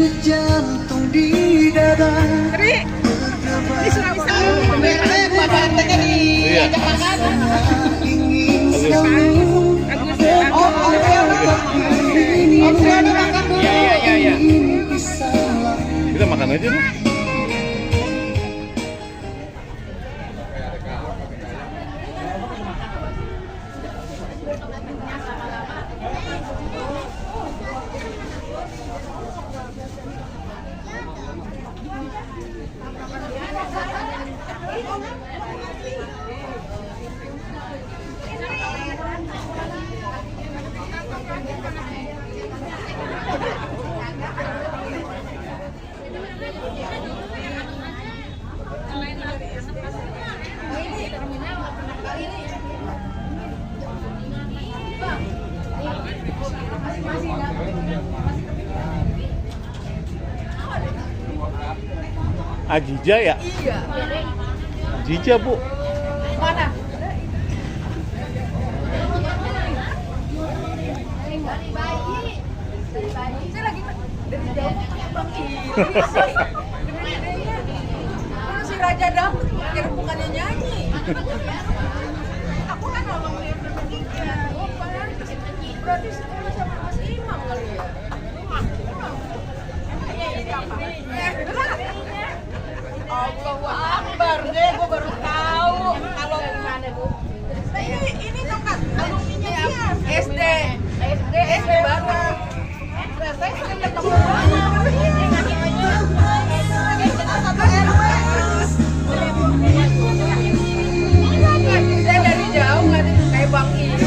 denyut jantung di dada. Ini Sulawesi. Bapak-bapaknya diajak makan. Ingin selalu Iya. Kita makan aja nih. Ajija ya? Iya. Ajija, Bu. Mana? Saya lagi dari jauh Bang Ini. Kalau si Raja Dangdut jadi bukannya nyanyi. Aku kan ngomong lihat bertiga. Oh, berarti sekolah sama Mas Imam kali ya. Allahu Akbar deh, gue baru tahu kalau gimana Bu. Ini tuh kan alumninya dia SD baru. Saya sering ketemu saya dari jauh nggak kayak Bang Ini.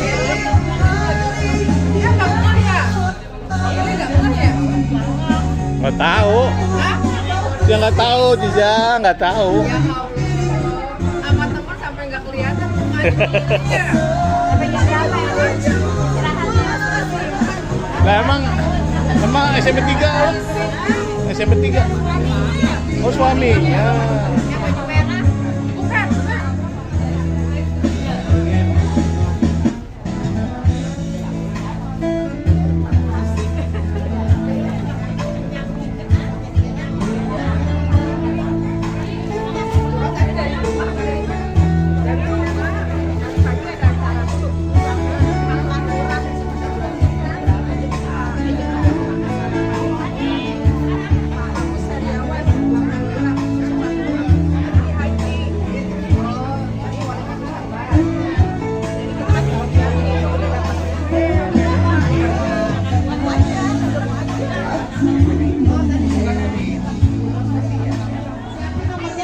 Dia nggak kenal ya? Ini nggak kenal ya? Nggak tahu. Hah? Dia nggak tahu, Jija nggak tahu. Ya Allah, sama teman sampai nggak kelihatan mukanya. Lah emang SMP 3 kan? SMP 3. Oh, suami. Ya. Yang baju merah, bukan.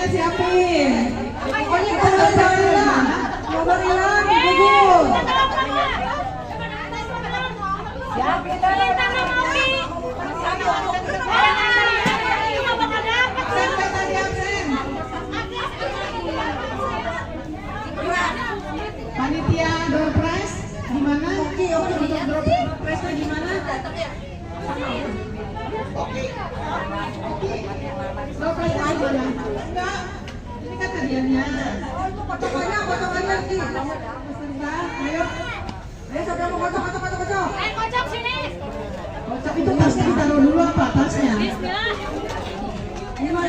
Siapin. Pokoknya nomor hilang, gugur. Siapin panitia door prize di mana? Oke, untuk door prize di mana? Oke. Door prize aja. Enggak. Ini kan hadiahnya. Potongannya lagi. Sebentar, ayo. Ayo siapa yang mau kocok. Kocok sini. Kocok itu tasnya ditaruh dulu apa tasnya? Bismillah. Lima.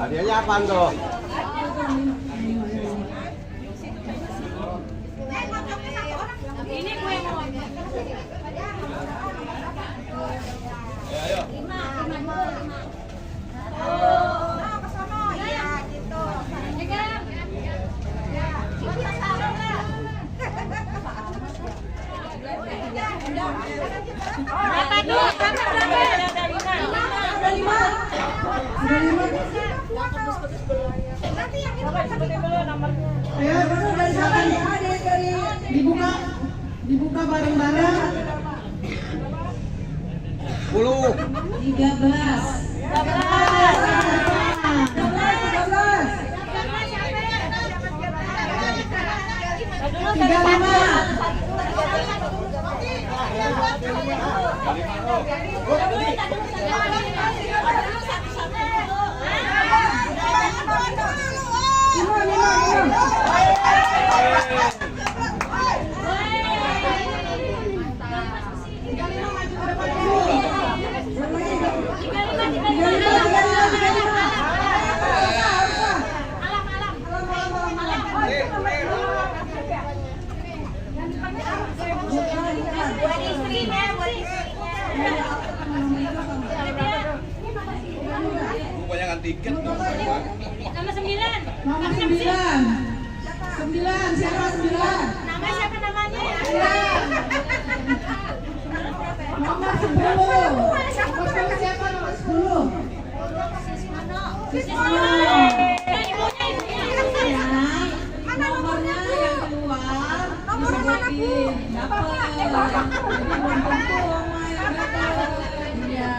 Hadiahnya apaan tuh? Ini gue yang mau. Berapa tuh? Ada lima. Ayo, dari siapa nih? Dibuka bareng-bareng. 10. 13. 35. tiket dong. Nomor 9. Nomor 9. 9, siapa 9? Nama siapa namanya? Nomor 10. Nomor 10 siapa nomor 10? Sismono. Ibunya. Ya, nomornya yang keluar bisa voting, dapat. Jadi belum tentu Oma yang dapat. Iya.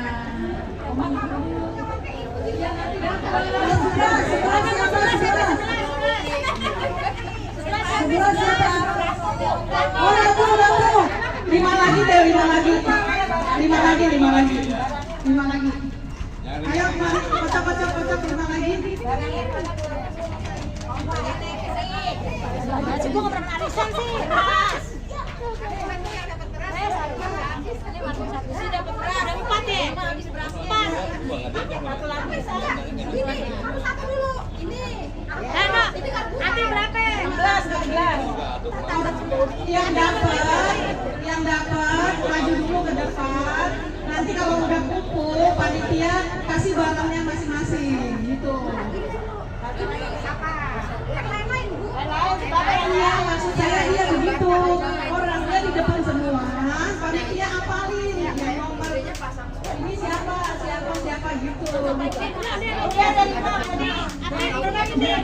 Oma dulu. Iya nanti dapat. 11 siapa? Oh, dapat. 5 lagi deh, 5 lagi. 5 lagi. Ayo, kocok 5 lagi. Gue nggak pernah arisan sih. Mas. Sih dapat berapa? Ada 4 ya? 4. Satu lagi saya. Ini, satu dulu. Ini. No. Nanti berapa? 11. Yang dapat maju dulu ke depan. Nanti kalau udah kumpul, panitia kasih barangnya masing-masing gitu. Iya, maksud saya iya begitu. Orangnya di depan semua, panitia apalin. Ya, nomor ini siapa gitu. Oke, ada 5 tadi. Apa yang berbagi deh?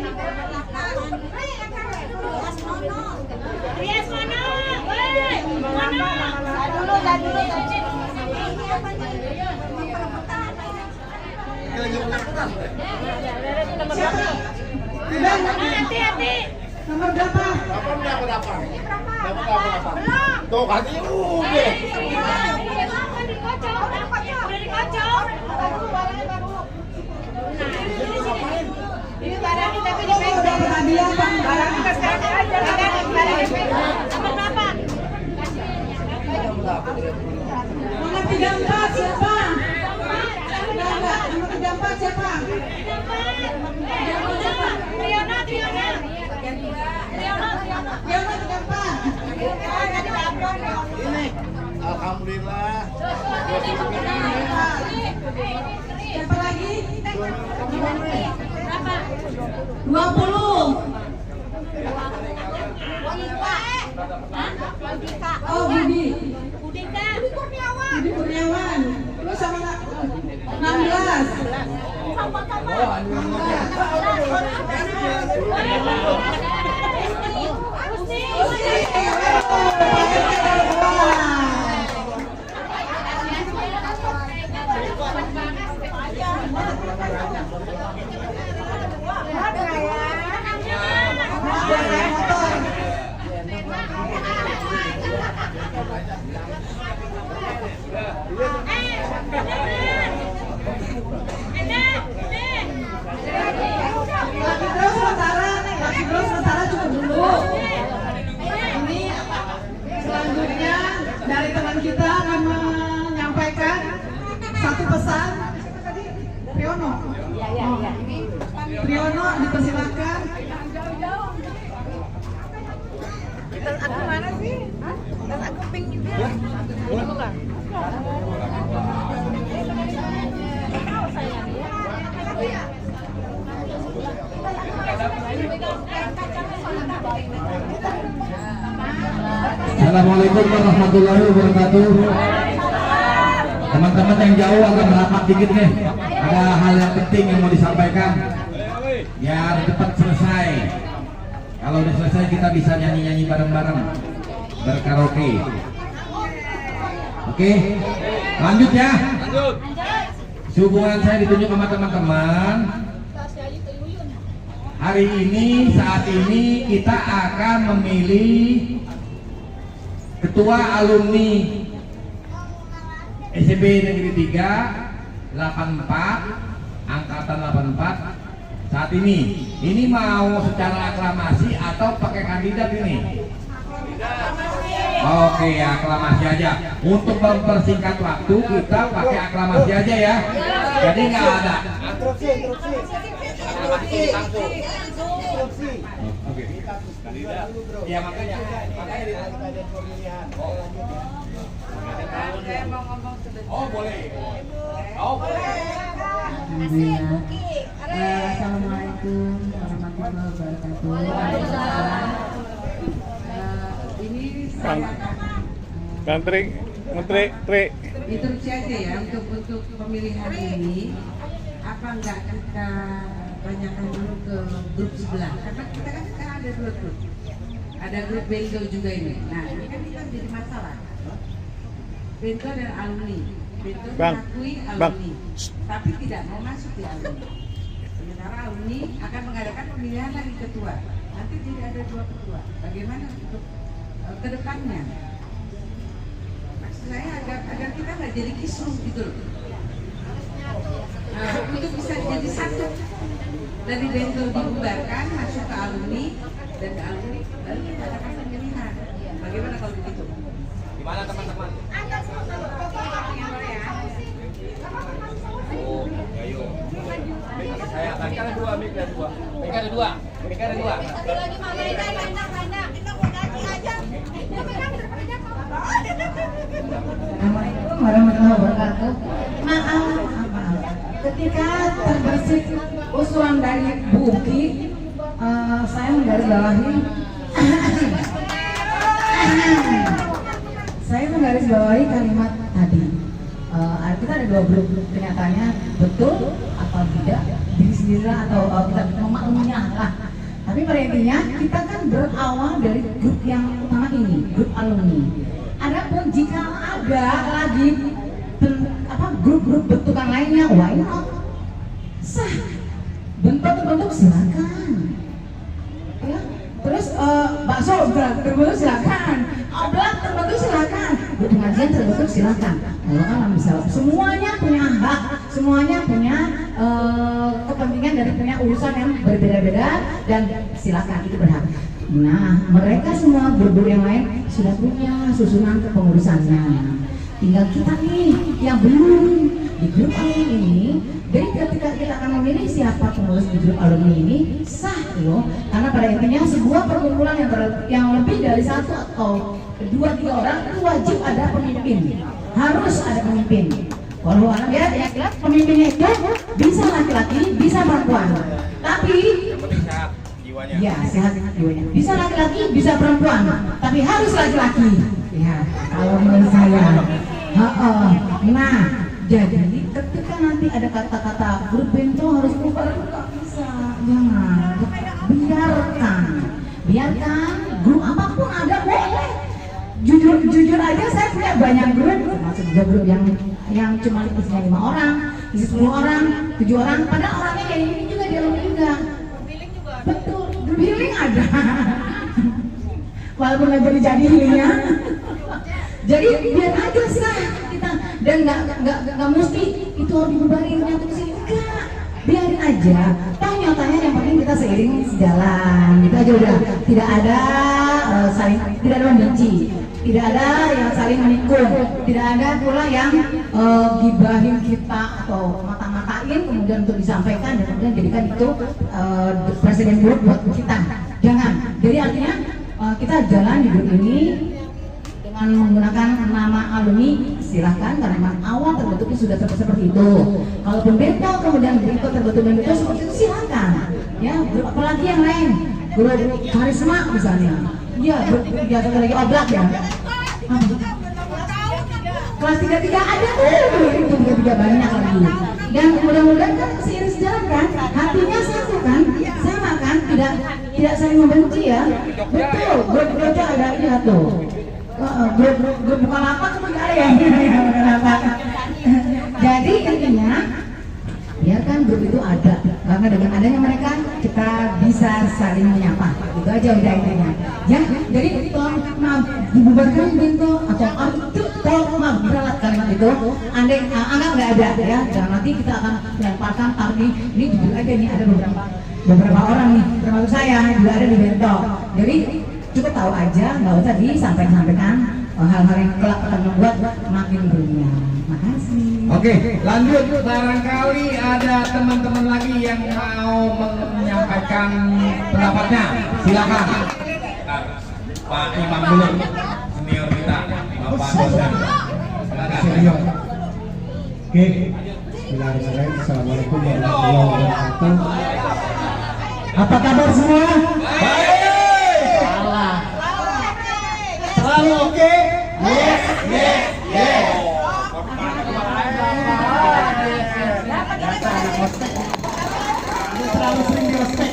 Rias mana? Woi, mana? Dulu. Siapa? Hati-hati. Nomor berapa? Dapat apa? Tuh katanya udah. Udah dikocok. Ini barangnya tapi dipegang. Dapat hadiah Bang. Barangnya sekarang aja. Barangnya dipegang. Nomor berapa? Nomor 34 siapa? Enggak. Nomor 34 siapa? Triona. Yang 34. Ini. Alhamdulillah. Siapa lagi? Berapa? 20. Oh, Budi Kurniawan. Lu sama 16. Lagi terus sementara cukup dulu. Ini selanjutnya dari teman kita akan menyampaikan satu pesan. Triono. Triono dipersilakan. Aku mana sih? Tas aku pink juga. Bukan. Assalamualaikum warahmatullahi wabarakatuh. Teman-teman yang jauh agak merapat dikit nih. Ada hal yang penting yang mau disampaikan. Biar cepat selesai. Kalau udah selesai kita bisa nyanyi-nyanyi bareng-bareng, berkaraoke. Oke, lanjut ya. Sehubungan saya ditunjuk sama teman-teman. Hari ini, saat ini kita akan memilih Ketua Alumni SMP Negeri 3 84 Angkatan 84 saat ini. Ini mau secara aklamasi atau pakai kandidat ini? Oke, aklamasi aja. Untuk mempersingkat waktu kita pakai aklamasi aja ya. Jadi nggak ada. Oke. Ya makanya pemilihan. Oh boleh. Oh boleh. Kasih Buki. Assalamualaikum warahmatullahi wabarakatuh. Ini saya Menteri, Menteri. interupsi aja ya untuk pemilihan ini. Apa enggak kita tanyakan dulu ke grup sebelah? Karena kita kan sekarang ada 2 grup. Ada grup Bento juga ini. Nah ini kan kita jadi masalah. Bento dan alumni. Bento mengakui alumni, tapi tidak mau masuk di alumni. Sementara alumni akan mengadakan pemilihan lagi ketua. Nanti jadi ada 2 ketua. Bagaimana untuk ke depannya? Maksud saya agar kita nggak jadi kisruh gitu loh. Untuk bisa jadi satu. Dari Bento dibubarkan masuk ke alumni, dan ke alumni baru kita adakan pemilihan. Bagaimana kalau begitu? Gimana teman-teman? Oh, ayo. Saya akan ada 2, Mika ada 2. Mika ada 2. Mika ada 2. Satu lagi Mama Ida, banyak. Kita mau ganti aja. Assalamualaikum warahmatullahi wabarakatuh. Maaf, ketika terbersih usulan dari Bu Uki, saya menggarisbawahi kalimat tadi. Kita ada 2 grup, kenyataannya betul atau tidak diri sendiri atau kita memakluminya lah. Tapi pada intinya kita kan berawal dari grup yang utama ini, grup alumni. Adapun jika ada lagi grup-grup bentukan lainnya, why not? Sah, bentuk silakan. Ya, terus bakso terbentuk silakan, oblak terbentuk silakan, pengajian terbentuk silakan. Kalau bisa, semuanya punya hak, semuanya punya kepentingan dari punya urusan yang berbeda-beda dan silakan itu berhak. Nah, mereka semua grup yang lain sudah punya susunan kepengurusannya. Tinggal kita nih yang belum di grup alumni ini. Jadi ketika kita akan memilih siapa pengurus di grup alumni ini sah loh, karena pada intinya sebuah perkumpulan yang lebih dari 1 atau 2-3 orang itu wajib ada pemimpin, harus ada pemimpin. Walau alam ya, pemimpinnya itu bisa laki-laki, bisa perempuan, tapi Sehat jiwanya. ya sehat jiwanya. Bisa laki-laki, bisa perempuan, tapi harus laki-laki. Ya, kalau menurut saya. Nah, jadi ketika nanti ada kata-kata grup Bento harus bubar, nggak bisa, jangan. Biarkan grup apapun ada boleh. Jujur aja saya punya banyak grup, termasuk juga grup yang cuma isinya 5 orang, isi 10 orang, 7 orang, padahal orangnya kayak ini juga di alumni juga. Betul, grup healing ada. Walaupun nggak jadi healingnya. Jadi biar aja sah kita, dan nggak mesti itu harus dibubarin nyatu kesini, enggak, biarin aja. Toh nyatanya yang penting kita seiring sejalan, gitu aja udah. Tidak ada tidak ada membenci, tidak ada yang saling menikung, tidak ada pula yang gibahin kita atau mata-matain kemudian untuk disampaikan dan kemudian jadikan itu presiden buruk buat kita. Jangan. Jadi artinya kita jalan di grup ini dengan menggunakan nama alumni, silahkan, karena memang awal terbentuknya sudah seperti itu. Kalaupun Bento kemudian berikut terbentuk Bento seperti itu, silahkan. Ya, grup apalagi yang lain, grup karisma misalnya. Iya, grup biasa lagi oblak ya. Kelas 33 ada tuh, itu 33 banyak lagi. Dan mudah-mudahan kan seiring sejalan kan, hatinya satu kan, sama kan, tidak saling membenci ya. Betul, grup-grupnya ada ya tuh. Grup Bukalapak itu nggak ada ya. Jadi intinya biarkan grup itu ada, karena dengan adanya mereka kita bisa saling menyapa. Itu aja udah intinya. Ya, jadi tolong dibubarkan Bento atau tolong beralat kalimat itu. Andai anggap nggak ada ya, dan nanti kita akan melemparkan ini jujur aja nih ada beberapa orang nih, termasuk saya juga ada di Bento. Jadi cukup tahu aja, nggak usah disampaikan hal-hal yang kelak akan membuat makin runyam. Makasih. Oke, lanjut. Barangkali ada teman-teman lagi yang mau menyampaikan pendapatnya. Silakan. Pak Imam dulu, senior kita, Bapak dosen. Silakan. Oke, Bismillahirrahmanirrahim. Assalamualaikum warahmatullahi wabarakatuh. Apa kabar semua? Salah. Selalu oke? Yes, yes, yes. Selalu sering di ospek.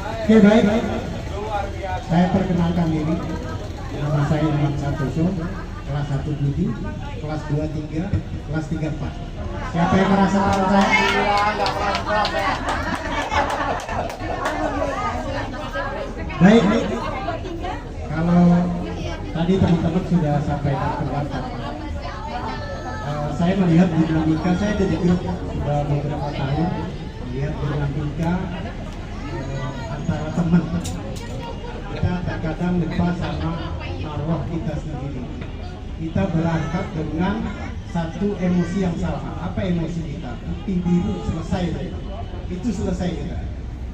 Oke, baik. Saya perkenalkan diri. Nama saya Muhammad Santoso, kelas 1 Budi, kelas 2 3, kelas 3 4. Siapa yang merasa kenal saya? Baik. Kalau tadi teman-teman sudah sampaikan pendapat, saya melihat dinamika, saya ada di grup sudah beberapa tahun, melihat dinamika antara teman. Kita terkadang lupa sama arwah kita sendiri. Kita berangkat dengan satu emosi yang sama. Apa emosi kita? Putih biru, selesai. Itu selesai kita.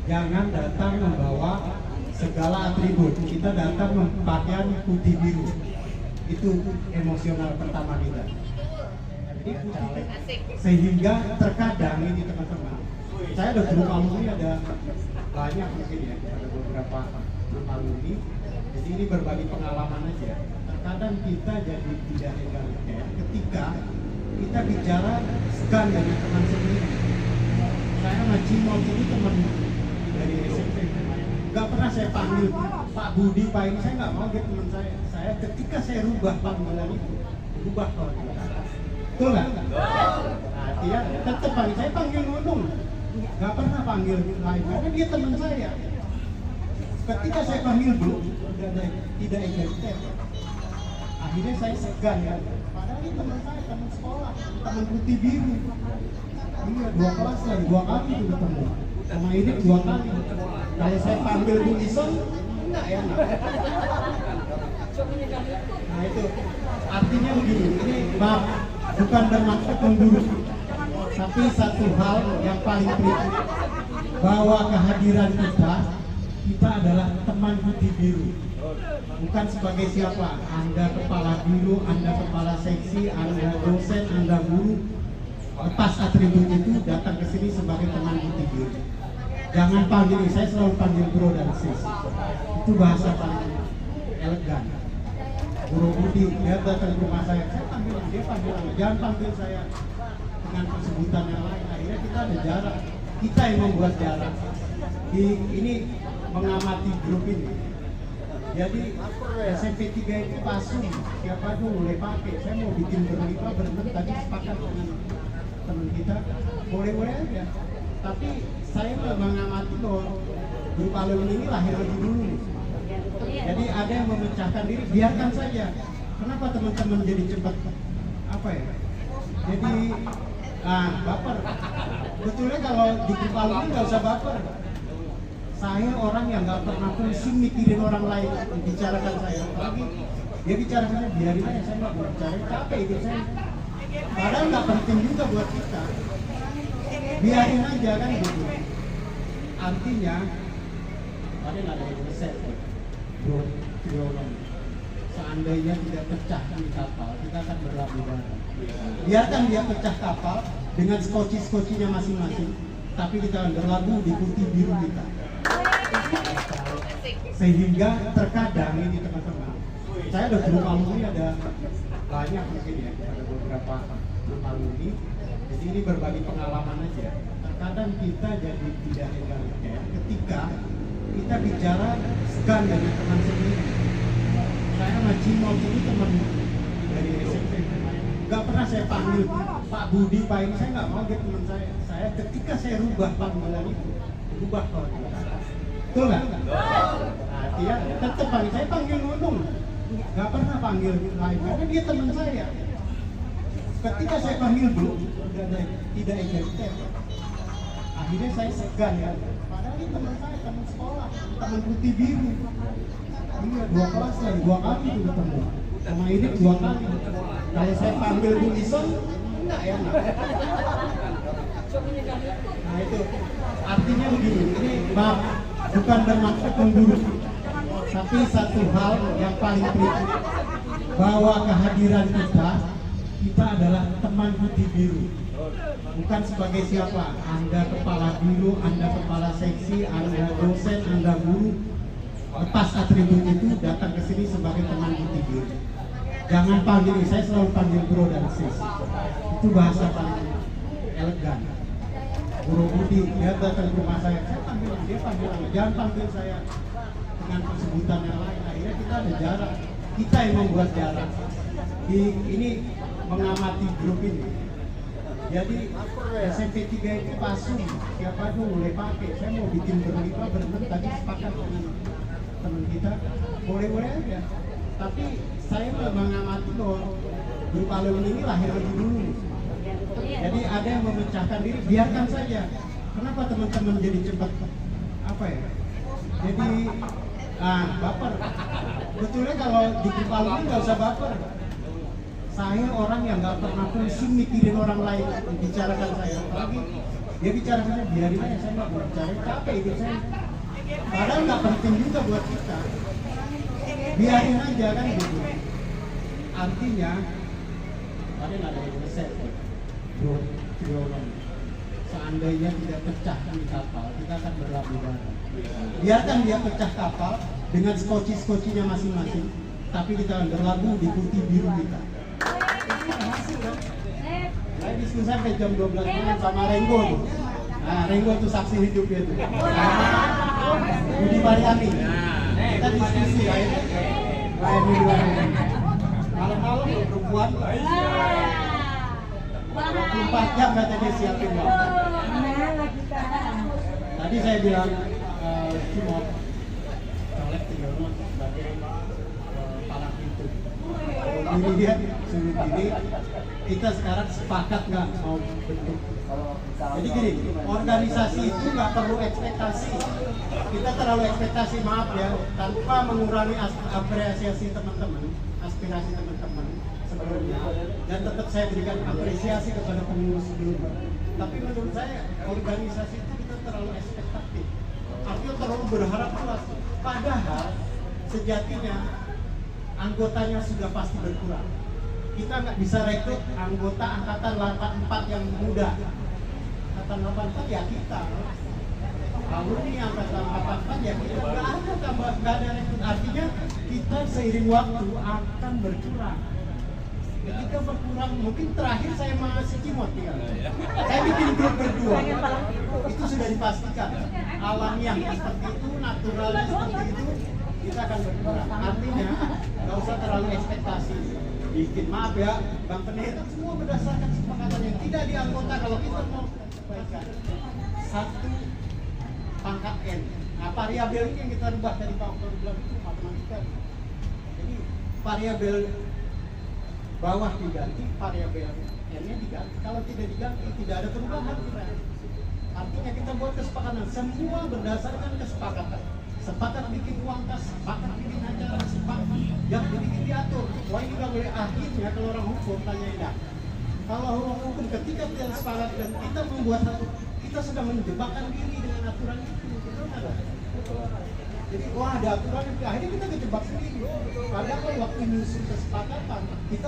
Jangan datang membawa segala atribut. Kita datang mempakaian putih biru. Itu emosional pertama kita. Jadi putih, sehingga terkadang ini teman-teman, saya ada grup alumni, ada banyak mungkin ya, ada beberapa grup alumni. Jadi ini berbagi pengalaman aja. Terkadang kita jadi tidak egaliter ketika kita bicara segan dengan teman sendiri. Saya sama Cimol ini teman dari SMP. Gak pernah saya panggil Pak Budi, Pak ini, saya nggak mau dia teman saya. Saya ketika saya rubah panggilan itu, rubah kalau betul nggak? Nah, dia tetap panggil saya, panggil Nunung. Gak pernah panggil lain karena dia teman saya. Ketika saya panggil Bu, tidak egaliter. Akhirnya saya segan ya. Padahal ini teman saya, teman sekolah, teman putih biru. Ini 2 kelas lagi, 2 kali itu ketemu. Sama ini 2 kali. Kalau saya panggil Bu Ison, enggak ya. Nah itu artinya begini. Ini maaf, bukan bermaksud memburuk, tapi satu hal yang paling prinsip, bahwa kehadiran kita adalah teman putih biru. Bukan sebagai siapa, Anda kepala biru, Anda kepala seksi, Anda dosen, Anda guru, lepas atribut itu datang ke sini sebagai teman putih biru. Jangan panggil, saya selalu panggil bro dan sis. Itu bahasa paling elegan. Bro Budi, dia datang ke rumah saya panggil, dia panggil, jangan panggil saya dengan sebutan yang lain. Akhirnya kita ada jarak, kita yang membuat jarak. Ini mengamati grup ini. Jadi SMP 3 itu pasung, siapa tuh boleh pakai. Saya mau bikin berlima berenang, tadi sepakat dengan teman kita, boleh-boleh aja. Tapi saya mengamati bahwa grup alumni ini lahir lebih dulu. Jadi ada yang memecahkan diri, biarkan saja. Kenapa teman-teman jadi cepat apa ya? Jadi baper. Betulnya kalau di grup alumni nggak usah baper. Saya orang yang nggak pernah pusing mikirin orang lain bicarakan saya. Lagi dia bicara saya, biarin aja, saya nggak mau bicara, capek hidup saya. Padahal nggak penting juga buat kita. Biarin aja kan gitu. Artinya ada nggak ada yang resep, bro, seandainya tidak pecah di kapal, kita akan berlabuh darah. Biarkan dia pecah kapal dengan skoci-skocinya masing-masing, tapi kita akan berlabuh di putih biru kita. Sehingga terkadang ini teman-teman, saya ada grup alumni, ada banyak mungkin ya, ada beberapa grup alumni. Jadi ini berbagi pengalaman aja. Terkadang kita jadi tidak egaliter ketika kita bicara segan dengan teman sendiri. Saya sama Cimol ini teman dari SMP. Gak pernah saya panggil Pak Budi, Pak ini, saya nggak mau dia teman saya. Saya ketika saya rubah panggilan itu, rubah kalau betul nggak? Nah, dia tetap panggil saya, panggil Nunung. Gak pernah panggil lain karena dia teman saya. Ketika saya panggil Bu, tidak egaliter. Akhirnya saya segan ya. Padahal ini teman saya, teman sekolah, teman putih biru. Ini 2 kelas lagi, 2 kali itu ketemu. Sama ini 2 kali. Kalau saya panggil Bu Ison, enggak ya. Nah itu artinya begini. Ini maaf, bukan bermaksud memburuk, tapi satu hal yang paling prinsip, bahwa kehadiran kita adalah teman putih biru. Bukan sebagai siapa, Anda kepala biro, Anda kepala seksi, Anda dosen, Anda guru. Lepas atribut itu, datang ke sini sebagai teman putih biru. Jangan panggil, saya selalu panggil bro dan sis. Itu bahasa paling elegan. Bro Budi, dia datang ke rumah saya panggil, dia panggil nama. Jangan panggil saya dengan sebutan yang lain. Akhirnya kita ada jarak. Kita yang membuat jarak. Ini mengamati grup ini. Jadi SMP 3 itu pasung, siapa tuh boleh pakai. Saya mau bikin berlima berenam tadi sepakat dengan teman kita, boleh-boleh aja. Tapi saya mengamati bahwa grup alumni ini lahir lebih dulu. Jadi ada yang memecahkan diri, biarkan saja. Kenapa teman-teman jadi cepat apa ya? Jadi baper. Betulnya kalau di grup alumni nggak usah baper. Saya orang yang nggak pernah pusing mikirin orang lain bicarakan saya. Apalagi dia bicara saya, biarin aja, saya nggak mau bicara, capek hidup saya. Padahal nggak penting juga buat kita. Biarin aja kan gitu. Artinya, kalian ada yang resep, bro, seandainya tidak pecah di kapal, kita akan berlabuh bareng. Biarkan dia pecah kapal dengan skoci-skocinya masing-masing, tapi kita akan berlabuh di putih biru kita. Saya diskusi sampai jam 12 malam sama Renggo tuh. Nah, Renggo tuh saksi hidupnya tuh. Budi Mariani. Kita diskusi akhirnya. Malam-malam perempuan. 24 jam kata dia siapin. Tadi saya bilang cuma colek Tiono sebagai palang pintu. Ini dia suruh diri. Kita sekarang sepakat nggak mau bentuk. Jadi gini, organisasi itu nggak perlu ekspektasi. Kita terlalu ekspektasi, maaf ya, tanpa mengurangi apresiasi teman-teman, aspirasi teman-teman sebelumnya, dan tetap saya berikan apresiasi kepada pengurus sebelumnya. Tapi menurut saya organisasi itu kita terlalu ekspektatif, artinya terlalu berharap luas. Padahal sejatinya anggotanya sudah pasti berkurang. Kita nggak bisa rekrut anggota angkatan 84 yang muda. Angkatan 84 ya kita. Alumni angkatan 84 ya kita. Nggak ada rekrut. Artinya kita seiring waktu akan berkurang. Ketika berkurang, mungkin terakhir saya masih Cimot ya. Saya bikin grup berdua. Itu sudah dipastikan. Alamiah seperti itu, naturalnya seperti itu, kita akan berkurang. Artinya nggak usah terlalu ekspektasi. Bikin, maaf ya, Bang Pendeta, semua berdasarkan kesepakatan yang tidak di anggota. Kalau kita mau baikkan satu pangkat N. Nah, variabel ini yang kita rubah dari Pak Oktor bilang itu matematika. Jadi variabel bawah diganti, variabel N-nya diganti. Kalau tidak diganti, tidak ada perubahan. Artinya kita buat kesepakatan, semua berdasarkan kesepakatan. Sepakat bikin uang kas, sepakat bikin acara, sepakat yang dibikin diatur. Wah, ini nggak boleh. Akhirnya kalau orang hukum tanya enggak. Kalau orang hukum ketika kita sepakat dan kita membuat satu, kita sedang menjebakkan diri dengan aturan itu. Betul nggak? Jadi wah ada aturan itu, akhirnya kita kejebak sendiri. Padahal waktu nyusun kesepakatan kita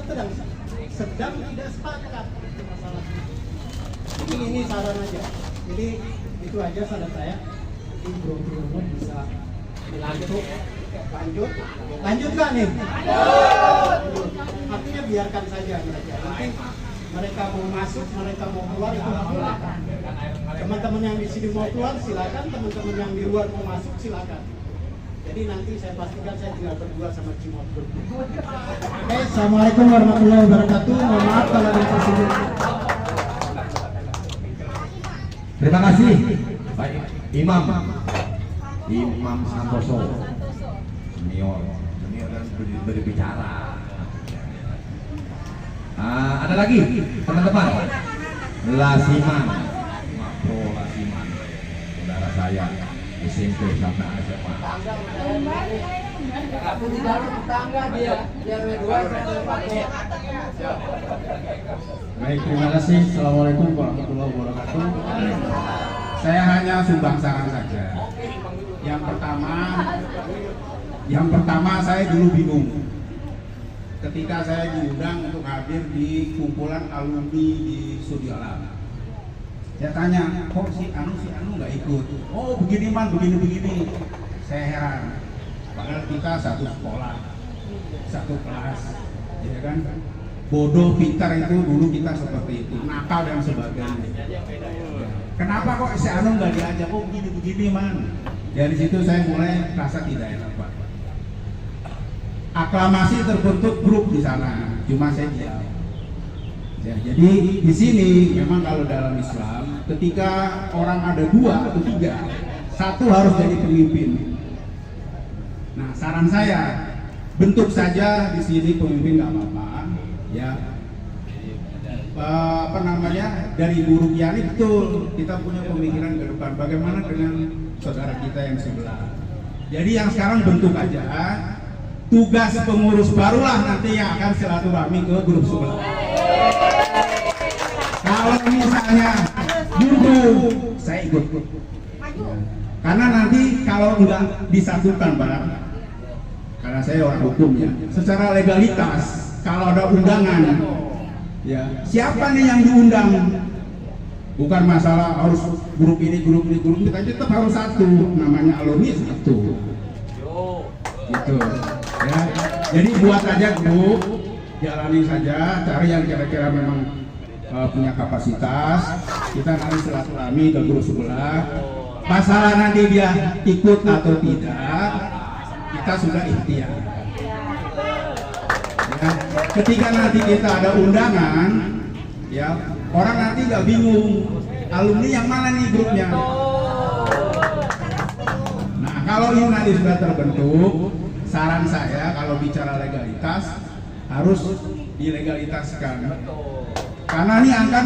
sedang tidak sepakat masalah. Ini saran aja. Jadi itu aja saran saya. Ini Bro bisa lanjut nggak nih? Artinya biarkan saja mereka. Nanti mereka mau masuk, mereka mau keluar itu silakan. Teman-teman yang di sini mau keluar silakan, teman-teman yang di luar mau masuk silakan. Jadi nanti saya pastikan saya tinggal berdua sama Cimot. Oke, assalamualaikum warahmatullahi wabarakatuh. Mohon maaf kalau ada yang tersinggung. Terima kasih Pak Imam Santoso senior dan berbicara. Ada lagi teman-teman Lasiman, Makro Lasiman, saudara saya SMP sampai SMA. Aku di dalam tetangga dia dua. Baik, terima kasih. Assalamualaikum warahmatullahi wabarakatuh. Saya hanya sumbang saran saja. Yang pertama saya dulu bingung. ketika saya diundang untuk hadir di kumpulan alumni di Studio Alam. Saya tanya, kok si Anu nggak ikut? Oh begini man, begini. Saya heran. Padahal kita satu sekolah, satu kelas, ya kan? Bodoh, pintar itu dulu kita seperti itu, nakal dan sebagainya. Kenapa kok si Anu nggak diajak? Oh begini man. Dari situ saya mulai rasa tidak enak Pak. Aklamasi terbentuk grup di sana, cuma saya diam. Ya, jadi di sini memang kalau dalam Islam, ketika orang ada 2 atau 3, satu harus jadi pemimpin. Nah, saran saya bentuk saja di sini pemimpin nggak apa-apa, ya. Dari Guru Kiani betul kita punya pemikiran ke depan. Bagaimana dengan saudara kita yang sebelah? Jadi yang sekarang bentuk aja. Tugas pengurus barulah nanti yang akan silaturahmi ke grup sebelah. Kalau misalnya guru, saya ikut. Karena nanti kalau enggak disatukan Pak, karena saya orang hukum ya, secara legalitas kalau ada undangan, ya siapa nih yang diundang? Bukan masalah harus grup ini, kita tetap harus satu, namanya alumni satu. Gitu. Ya, jadi buat aja grup, jalani saja, cari yang kira-kira memang punya kapasitas. Kita nanti silaturahmi ke grup sebelah. Masalah nanti dia ikut atau tidak, kita sudah ikhtiar. Ya, ketika nanti kita ada undangan, ya orang nanti nggak bingung alumni yang mana nih grupnya. Nah kalau ini nanti sudah terbentuk, saran saya kalau bicara legalitas harus dilegalitaskan, karena ini akan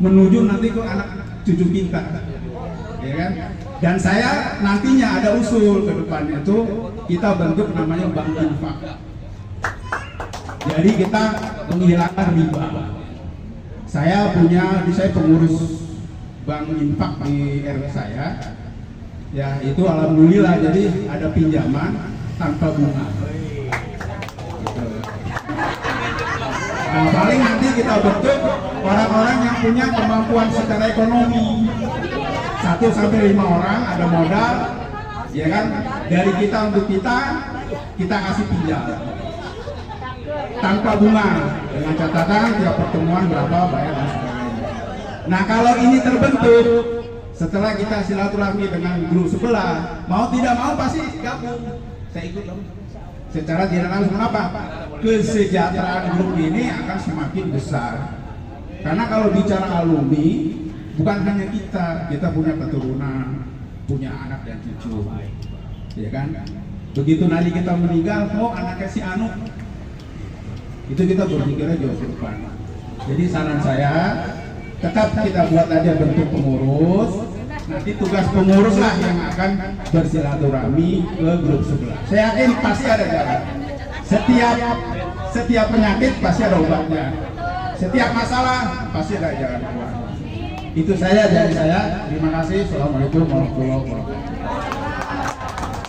menuju nanti ke anak cucu kita, ya kan? Dan saya nantinya ada usul ke depan itu kita bentuk namanya bank infak. Jadi kita menghilangkan riba. Saya pengurus bank infak di RW saya. Ya itu alhamdulillah, jadi ada pinjaman tanpa bunga. Gitu. Nah, paling nanti kita bentuk orang-orang yang punya kemampuan secara ekonomi. 1 sampai 5 orang ada modal, ya kan? Dari kita untuk kita kasih pinjam tanpa bunga dengan catatan tiap pertemuan berapa bayar dan sebagainya. Nah kalau ini terbentuk setelah kita silaturahmi dengan grup sebelah, mau tidak mau pasti gabung. Saya ikut dong. Secara tidak langsung kenapa? Kesejahteraan grup ini akan semakin besar. Karena kalau bicara alumni, bukan hanya kita punya keturunan, punya anak dan cucu, ya kan? Begitu nanti kita meninggal, oh anaknya si Anu, itu kita berpikirnya jauh ke depan. Jadi saran saya, tetap kita buat aja bentuk pengurus. Nanti tugas pengurus lah yang akan bersilaturahmi ke grup sebelah. Saya yakin pasti ada jalan. Setiap penyakit pasti ada obatnya. Setiap masalah pasti ada jalan keluar. Itu saya dari saya. Terima kasih. Assalamualaikum warahmatullahi wabarakatuh.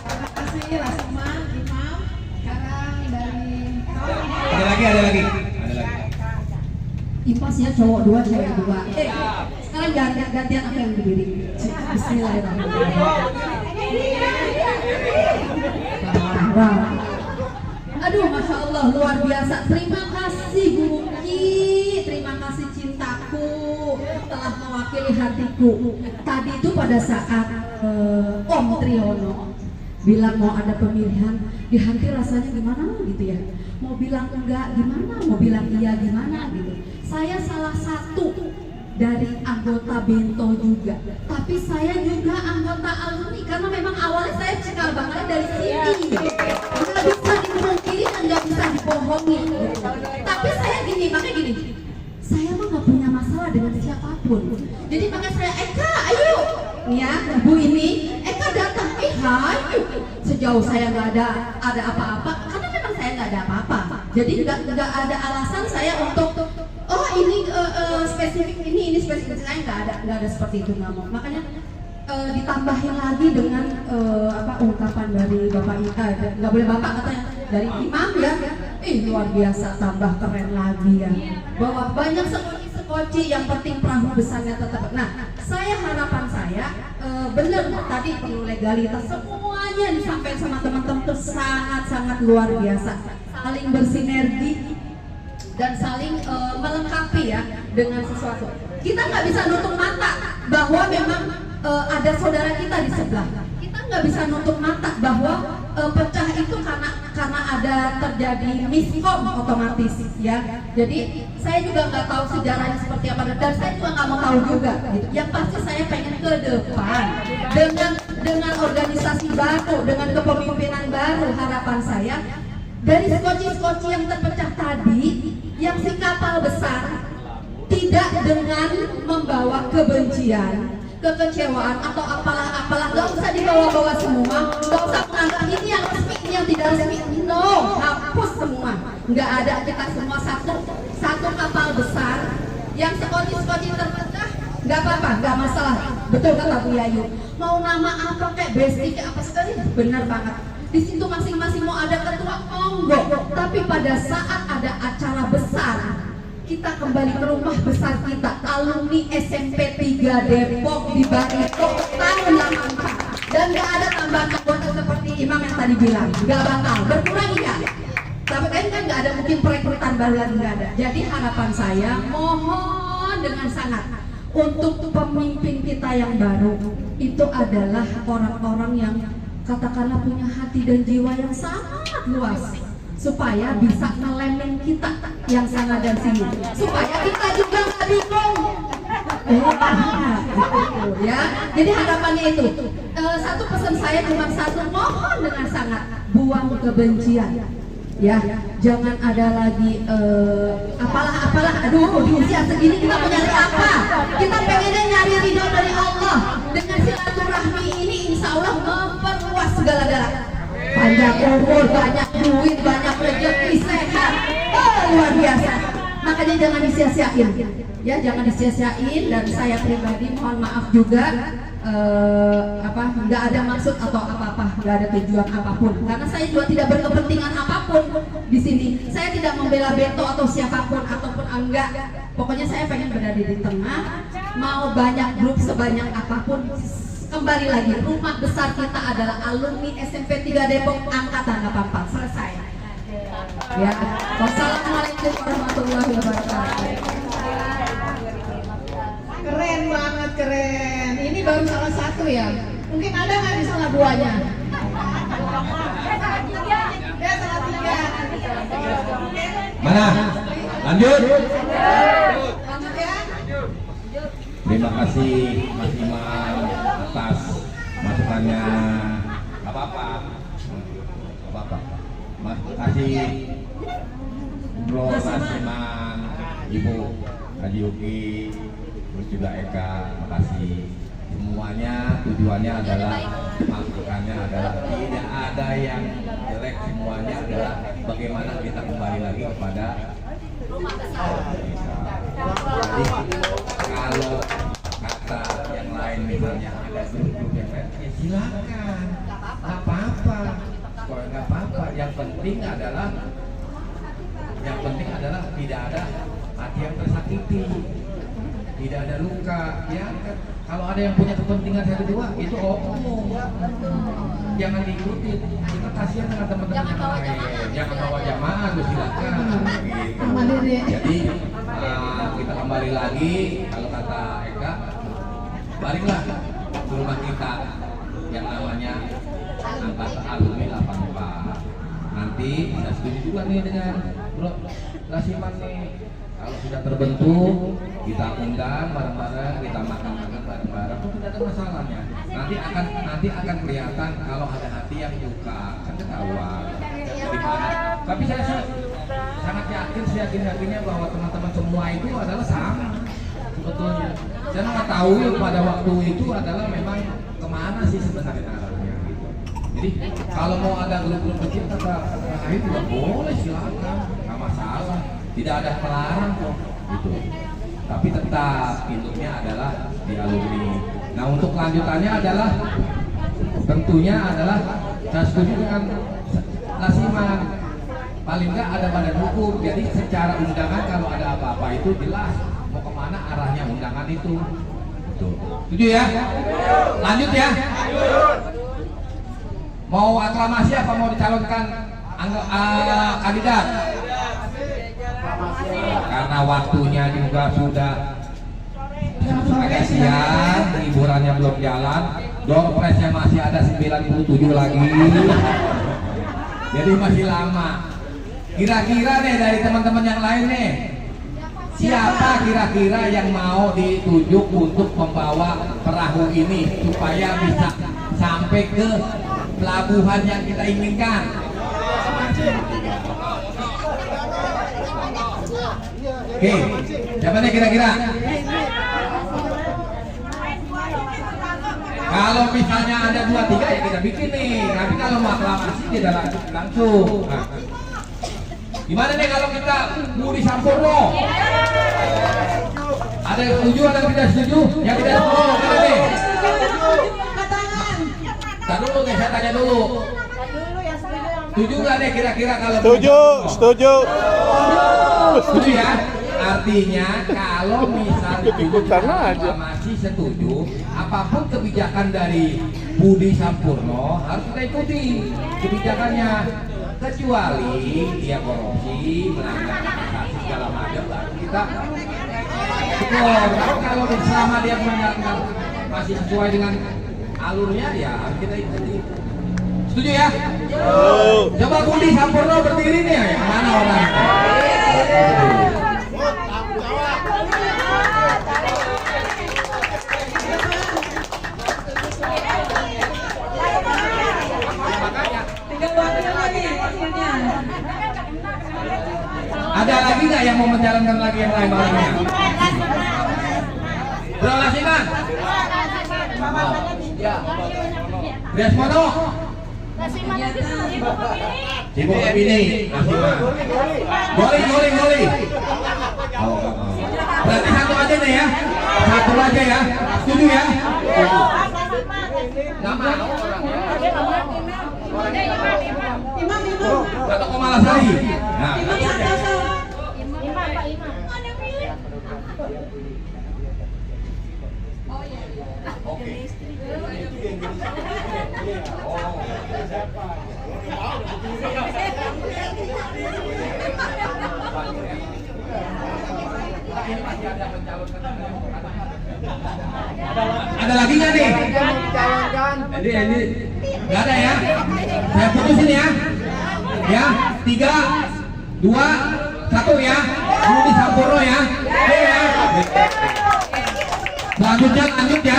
Terima kasih Lasman, Imam. Sekarang dari Ada lagi. Impas ya, cowok 2, cewek 2. Sekarang gantian apa yang berdiri? Bismillahirrahmanirrahim. Aduh, masya Allah, luar biasa. Terima kasih Guru Ki, terima kasih cintaku telah mewakili hatiku. Tadi itu pada saat Om Triyono bilang mau ada pemilihan, di hati rasanya gimana gitu ya. Mau bilang enggak gimana, mau bilang iya gimana gitu. Saya salah satu dari anggota Bento juga, tapi saya juga anggota alumni karena memang awalnya saya cikal bakalnya dari sini, nggak bisa dipungkiri dan nggak bisa dibohongi gitu. Tapi saya makanya gini, saya mah nggak punya masalah dengan siapapun. Jadi makanya saya Eka, ayo, ya Bu ini Eka datang, hayu. Sejauh saya nggak ada apa-apa, karena memang saya nggak ada apa-apa. Jadi nggak ada alasan saya untuk oh ini spesifik ini spesifik, saya nggak ada seperti itu, nggak mau. Makanya ditambahin lagi dengan ungkapan dari Bapak Ika, nggak boleh Bapak katanya, dari Imam ya. luar biasa, tambah keren lagi ya. Bahwa banyak sekoci, yang penting perahu besarnya tetap. Nah, harapan saya benar tadi perlu legalitas, semuanya disampaikan sama teman-teman itu sangat-sangat luar biasa, saling bersinergi dan saling melengkapi ya dengan sesuatu. Kita nggak bisa nutup mata bahwa memang ada saudara kita di sebelah. Kita nggak bisa nutup mata bahwa pecah itu karena ada terjadi miskom otomatis ya. Jadi saya juga nggak tahu sejarahnya seperti apa dan saya juga nggak mau tahu juga. Gitu. Yang pasti saya pengen ke depan dengan organisasi baru, dengan kepemimpinan baru. Harapan saya dari skoci-skoci yang terpecah tadi, yang si kapal besar tidak dengan membawa kebencian, kekecewaan atau apalah, nggak usah dibawa-bawa semua, nggak usah menganggap ini yang resmi, ini yang tidak resmi, no, hapus semua, nggak ada, kita semua satu kapal besar, yang skoci terpecah, nggak apa-apa, nggak masalah, betul kata Bu Yayu, mau nama apa kayak besti kayak apa sekali, benar banget, di situ masing-masing mau ada ketua, monggo, tapi pada saat ada acara besar, kita kembali ke rumah besar kita, alumni SMP 3 Depok di Barito tahun 84, dan gak ada tambahan anggota seperti Imam yang tadi bilang, gak bakal berkurang ya, tapi kan gak ada mungkin perekrutan baru lagi, gak ada. Jadi harapan saya mohon dengan sangat untuk pemimpin kita yang baru itu adalah orang-orang yang katakanlah punya hati dan jiwa yang sangat luas, supaya bisa ngelemin kita yang sana dan sini, supaya kita juga nggak bingung. Ya, jadi harapannya itu satu pesan saya cuma satu, mohon dengan sangat buang kebencian. Ya, jangan ada lagi apalah. Aduh, di usia segini kita mau nyari apa? Kita pengennya nyari ridho dari Allah. Dengan silaturahmi ini, insya Allah memperluas segala-galanya. Panjang umur, banyak duit, banyak rezeki, sehat, luar biasa. Makanya jangan disia-siain, ya jangan disia-siain. Dan saya pribadi mohon maaf juga, nggak ada maksud atau apa-apa, nggak ada tujuan apapun. Karena saya juga tidak berkepentingan apapun di sini. Saya tidak membela Beto atau siapapun ataupun enggak. Pokoknya saya pengen berada di tengah. Mau banyak grup sebanyak apapun. Kembali lagi, rumah besar kita adalah alumni SMP 3 Depok angkatan 84. Selesai. Ya. Wassalamualaikum warahmatullahi wabarakatuh. Keren banget, keren. Ini baru salah satu ya. Mungkin ada nggak di salah duanya? Ya, salah tiga. Mana? Lanjut. Lanjut ya. Terima kasih Mas Imam atas masukannya. Apa-apa. Mas kasih Bro Rasiman, Ibu Haji Yuki, terus juga Eka, makasih. Semuanya tujuannya adalah, masukannya adalah tidak ada yang jelek, semuanya adalah bagaimana kita kembali lagi kepada rumah besar. Jadi kalau kata yang lain misalnya ada grup-grup yang lain, ya silakan, nggak apa-apa, nggak apa-apa. Yang penting adalah tidak ada hati yang tersakiti, tidak ada luka. Ya, kalau ada yang punya kepentingan satu dua itu omong, jangan diikuti. Kita kasihan dengan teman-teman yang lain. Jangan bawa jamaah, lu silakan. Gitu. Jadi kita kembali lagi, kalau kata Eka, baliklah ke rumah kita yang namanya angkatan alumni 84. Nanti saya setuju juga nih dengan Bro Rasiman nih, kalau sudah terbentuk kita undang bareng-bareng, kita makan bareng-bareng, itu tidak ada masalahnya. Nanti akan kelihatan kalau ada hati yang luka, kan ketahuan. Tapi saya sangat yakinnya bahwa teman-teman semua itu adalah sama sebetulnya. Saya nggak tahu pada waktu itu adalah memang kemana sih sebenarnya arahnya gitu. Jadi kalau mau ada grup-grup kecil kata itu juga boleh, silakan, nggak masalah, tidak ada pelarang kok gitu. Tapi tetap induknya adalah di alumni. Nah, untuk lanjutannya adalah tentunya adalah saya setuju dengan Rasiman. paling nggak ada badan hukum. Jadi secara undangan kalau ada apa-apa itu jelas mau kemana arahnya undangan itu. Tuh. Setuju ya? Lanjut ya? Mau aklamasi apa mau dicalonkan kandidat? Karena waktunya juga sudah agak siang, hiburannya belum jalan, door prize-nya masih ada 97 lagi, jadi masih lama. Kira-kira nih dari teman-teman yang lain nih, siapa kira-kira yang mau ditunjuk untuk membawa perahu ini supaya bisa sampai ke pelabuhan yang kita inginkan? Oke, siapa nih kira-kira? Kalau misalnya ada 2-3 ya kita bikin nih. Tapi kalau mau aklamasi kita langsung. Nah. Gimana nih kalau kita Budi Sampurno? Ada yang setuju, ada yang tidak setuju? Yang tidak setuju, mana nih? Tadi dulu nih, saya tanya dulu. Setuju nggak nih kira-kira kalau? Setuju. Setuju ya? Artinya kalau misalnya masih setuju, apapun kebijakan dari Budi Sampurno harus kita ikuti kebijakannya, kecuali dia korupsi, melanggar investasi segala macam, baru kita kalau selama dia menjalankan masih sesuai dengan alurnya ya harus kita ikuti. Setuju ya? Coba Budi Sampurno berdiri nih, yang mana orang? Ada lagi nggak yang mau menjalankan lagi yang lain orangnya? Bro Lasiman, Desmono, Sibuk Kebini, Lasiman, Goli. Berarti satu aja nih ya, satu aja ya, setuju ya? Nggak mau orangnya. Atau Komalasari. Nah, ada lagi nggak nih? Ini nggak ada ya? Saya putusin ya. Ya, 3, 2, 1 ya. Budi Sampurno ya. Selanjutnya lanjut ya.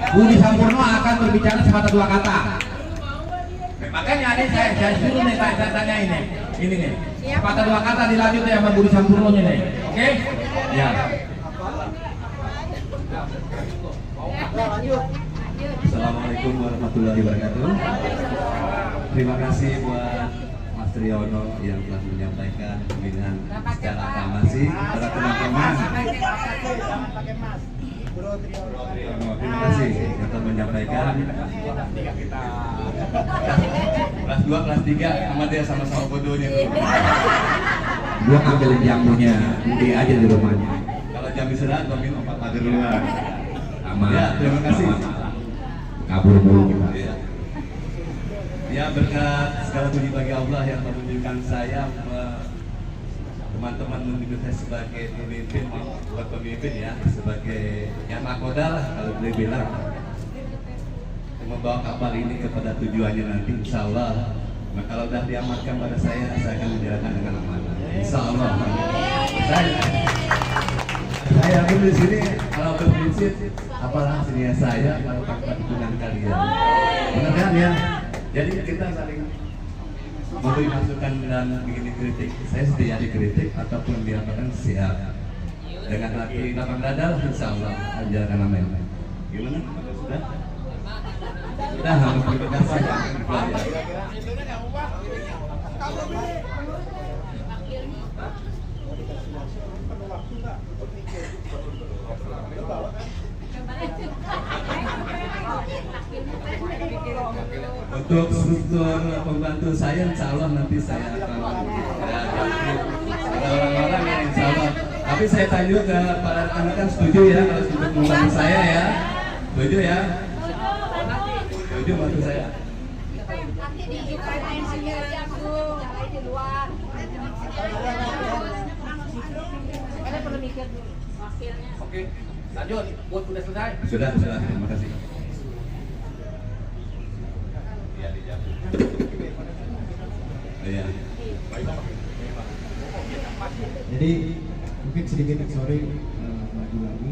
Budi Sampurno akan berbicara sepatah 2 kata. Makanya ini saya suruh nih tanya ini. Ini nih. Sepatah 2 kata dilanjut ya sama Budi Sampurno nya nih. Oke? Ya. Assalamualaikum warahmatullahi wabarakatuh. Terima kasih buat Mas Triyono yang telah menyampaikan pembinaan secara aklamasi kepada teman-teman. Terima kasih yang telah menyampaikan. Kelas 2, kelas 3 sama dia sama-sama bodohnya. Gua ambilin jamunya, dia aja di rumahnya. Kalau jam istirahat gua minum 4 pagar luar. Aman. Ya, terima kasih. Kabur mulu kita. Ya, berkat segala puji bagi Allah yang menunjukkan saya teman-teman menunjuk saya sebagai pemimpin, bukan pemimpin ya, sebagai yang mahkoda lah kalau boleh bilang, membawa kapal ini kepada tujuannya nanti, insya Allah. Nah, kalau sudah diamankan pada saya akan menjalankan dengan amanah, insya Allah. Saya pun di sini kalau berprinsip apalah sini saya kalau tanpa dukungan kalian, benar kan ya? Jadi kita saling memberi masukan dan begini kritik. Saya setia dikritik ataupun diapakan siap. Dengan hati lapang dada, insya Allah ajarkan amin. Gimana? Sudah? Sudah, terima kasih. Untuk struktur pembantu saya, insya Allah nanti saya akan Ada orang-orang yang insya Allah. Tapi saya tanya juga ke para rekan-rekan, setuju ya kalau membantu saya ya? Setuju ya? Setuju bantu saya? Oke, lanjut. Buat udah selesai. Sudah, terima kasih. Iya. Jadi mungkin sedikit sorry maju lagi.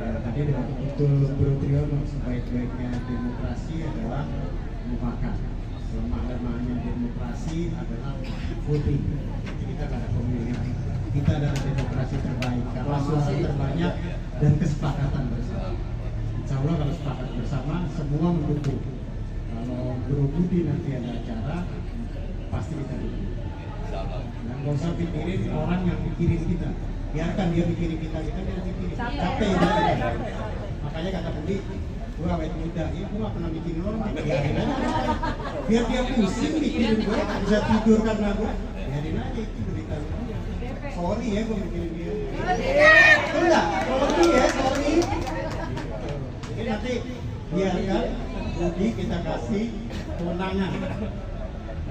Tadi dengan betul Bro Trio sebaik-baiknya demokrasi adalah mufakat. Lemah-lemahnya demokrasi adalah voting. Jadi kita ada pemilihan. Kita adalah demokrasi terbaik karena suara terbanyak dan kesepakatan bersama. Insya Allah kalau sepakat bersama semua mendukung. Kalau Bro Budi nanti ada acara pasti kita dukung. Dan nggak usah pikirin orang yang pikirin kita, biarkan dia pikirin kita dia pikirin. Capek ya. Makanya kata Budi, gue awet muda, ya gue gak pernah mikirin orang, biarin aja. Biar dia pusing mikirin gue, bisa tidur karena gue, biarin aja itu berita dia. Sorry ya gue mikirin dia. Enggak, sorry ya, sorry. Jadi nanti biarkan Budi kita kasih kewenangan.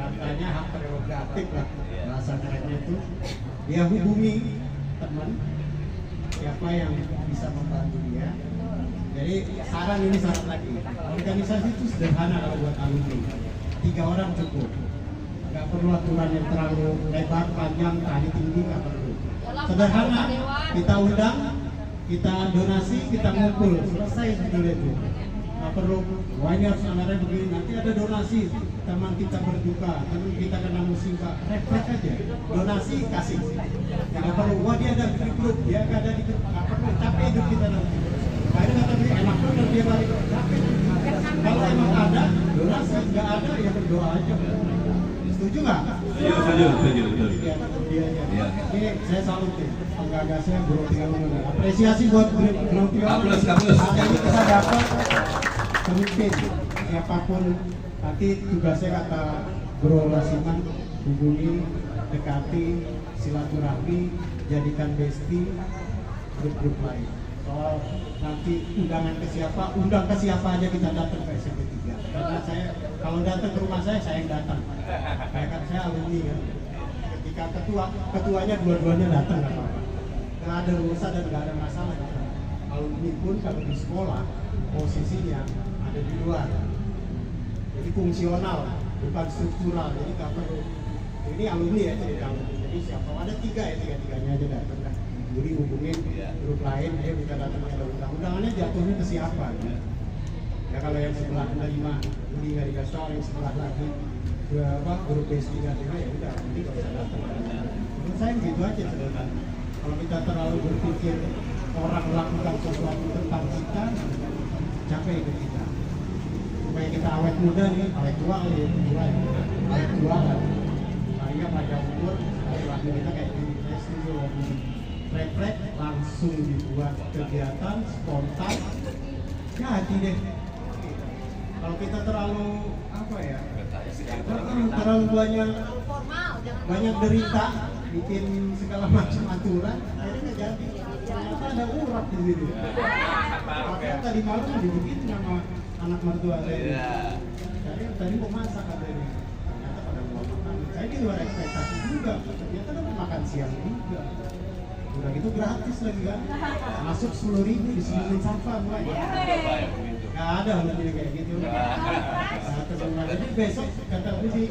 Katanya hak prerogatif lah bahasa kerennya itu, dia hubungi teman siapa yang bisa membantu dia. Jadi saran ini saran lagi, organisasi itu sederhana kalau buat alumni, 3 orang cukup, nggak perlu aturan yang terlalu lebar, panjang, tali tinggi, nggak perlu. Sederhana, kita undang, kita donasi, kita ngumpul, selesai sebetulnya itu. Nggak perlu, wah ini harus anggarannya begini, nanti ada donasi, teman kita berduka, teman kita kena musibah, refleks aja, donasi kasih. Nggak perlu, wah dia ada di grup, dia nggak ada di grup, nggak perlu, capek hidup kita nanti. Akhirnya kata dia, enak bener dia balik, capek. Kalau emang ada, donasi, nggak ada, ya berdoa aja. Setuju nggak? Setuju. Ya, dia aja. Ini saya salut ya, penggagasnya Bro Trio. Apresiasi buat Bro Trio. Kaplus. Hari ini kita dapat pemimpin, siapapun nanti tugasnya kata Bro Rasiman, hubungi, dekati, silaturahmi, jadikan bestie, grup-grup lain. Soal nanti undangan ke siapa, undang ke siapa aja kita datang ke SMP 3. Karena saya kalau datang ke rumah saya yang datang. Kayak kan saya alumni kan. Ketika ketuanya dua-duanya datang nggak apa-apa. Nggak ada urusan dan nggak ada masalah. Alumni pun kalau di sekolah posisinya ada di luar. Jadi fungsional, bukan struktural. Jadi nggak perlu. Ini alumni ya jadi alumni. Jadi siapa ada 3 ya, 3-3-nya aja datang. Jadi hubungin grup lain, dia bisa datang ke undangannya jatuhnya ke siapa? Ya kalau yang sebelah menerima, ini nggak dikasih tahu, yang sebelah lagi grup besti nggak terima ya udah, nanti nggak bisa datang. Menurut saya begitu aja sebenarnya. Kalau kita terlalu berpikir orang melakukan sesuatu tentang kita, capek hidup kita. Supaya kita awet muda nih, awet tua ya, awet tua kan. Paling pada umur, lahir kita kayak gini, saya setuju lagi. Refleks langsung dibuat kegiatan spontan, jadi deh. Kalau kita terlalu apa ya, terlalu banyak derita, bikin segala macam aturan, akhirnya nggak jadi. Ternyata ada urat di sini. Makanya tadi malam dibikin sama anak mertua saya. Tadi mau masak katanya, ternyata pada mau makan. Saya di luar ekspektasi juga, ternyata dapat makan siang juga. Udah gitu gratis lagi kan, masuk 10.000 disembunyiin sampah mulai. Gak ada hubungannya kayak gitu. Jadi besok kata aku sih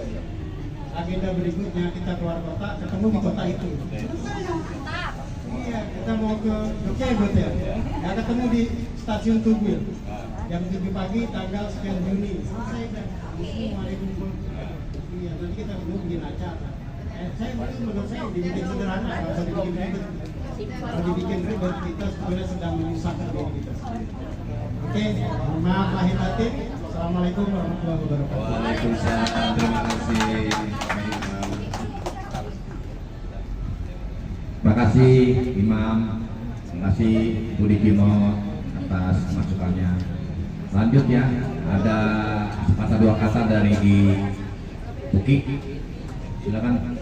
agenda berikutnya kita keluar kota, ketemu di kota itu. Iya, kita mau ke Jogja ya, ya ketemu di stasiun Tugu jam 7 pagi tanggal sekian Juni. Selesai kan? Iya, nanti kita ketemu bikin acara. Saya menurut saya dibikin sederhana, nggak usah dibikin ribet. Kalau dibikin ribet, kita sebenarnya sedang menyusahkan diri kita sendiri. Oke, maaf lahir batin. Assalamualaikum warahmatullahi wabarakatuh. Waalaikumsalam, terima kasih. Terima kasih Imam, terima kasih Budi Kimo atas masukannya. Lanjut ya, ada sepatah 2 kata dari Uki. Silakan.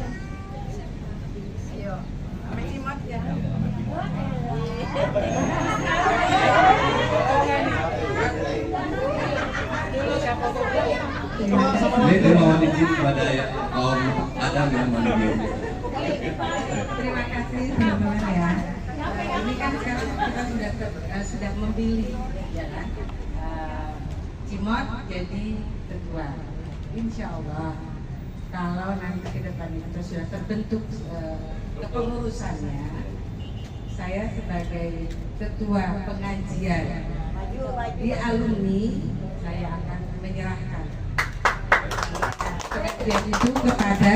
daripada ya kaum Adam yang manusia. Terima kasih teman-teman ya. Ini kan sekarang kita sudah memilih ya kan, Cimot jadi ketua. Insya Allah kalau nanti ke depan itu sudah terbentuk kepengurusannya, saya sebagai ketua pengajian di alumni, saya akan menyerahkan pengajian itu kepada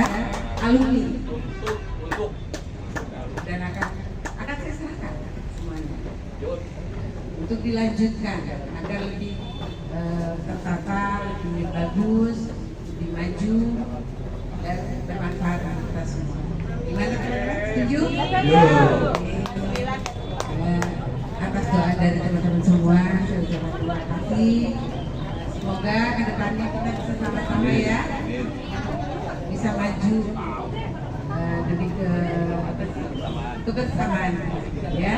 alumni dan akan saya serahkan semuanya untuk dilanjutkan agar lebih tertata, lebih bagus, lebih maju dan bermanfaat untuk kita semua. Gimana teman-teman? Setuju? Atas doa dari teman-teman semua, saya ucapkan terima kasih. Semoga kedepannya kita bisa sama-sama ya, bisa maju demi kebersamaan ya.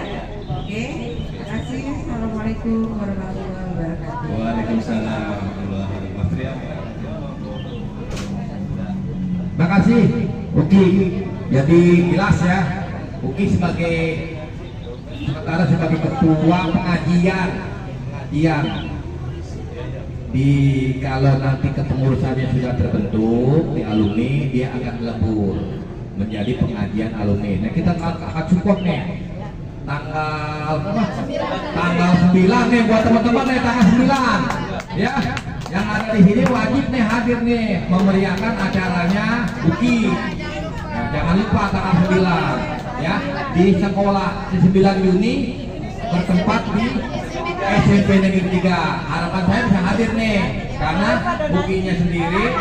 Oke, terima kasih. Assalamualaikum warahmatullahi wabarakatuh. Waalaikumsalam warahmatullahi wabarakatuh. Terima kasih Uki. Jadi jelas ya, Uki sebagai sementara sebagai ketua pengajian di kalau nanti kepengurusannya sudah terbentuk di alumni, dia akan lebur menjadi pengajian alumni. Nah kita akan support nih tanggal 9 nih buat teman-teman nih, tanggal 9 ya. Yang ada di sini wajib nih hadir nih memeriahkan acaranya Uki. Nah, jangan lupa tanggal 9 ya di sekolah di 9 Juni bertempat di SMP Negeri 3. Harapan saya bisa hadir nih karena Ukinya sendiri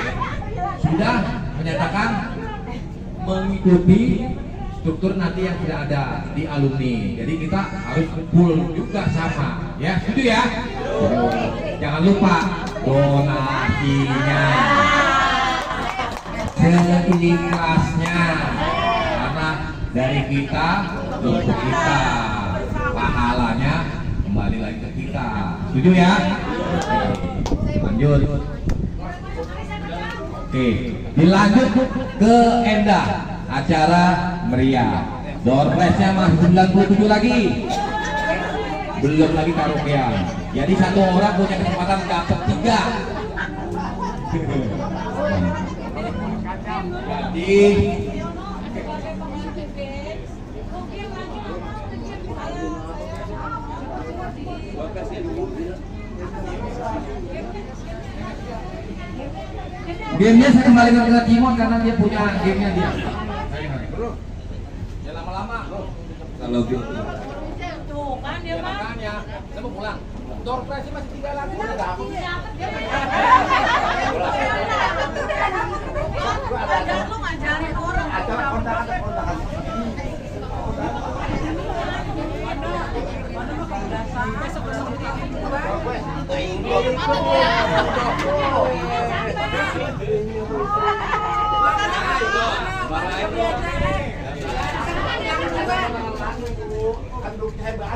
sudah menyatakan mengikuti struktur nanti yang sudah ada di alumni. Jadi kita harus kumpul juga sama ya, setuju ya? Jangan lupa donasinya seikhlasnya karena dari kita untuk kita, pahalanya kembali lagi ke kita. Setuju ya? Lanjut. Oke, dilanjut ke Endah. Acara meriah. Door prize-nya masih 97 lagi. Belum lagi karaokean. Jadi satu orang punya kesempatan dapat 3. Jadi gamenya saya kembalikan ke Cimot karena dia punya gamenya dia. Jangan lama-lama, bro. Kalau gitu. Tuh kan dia mah. Makanya, saya mau pulang. Door prize masih 3 lagi. Udah dapat. Lu ngajarin orang. Acara kontak.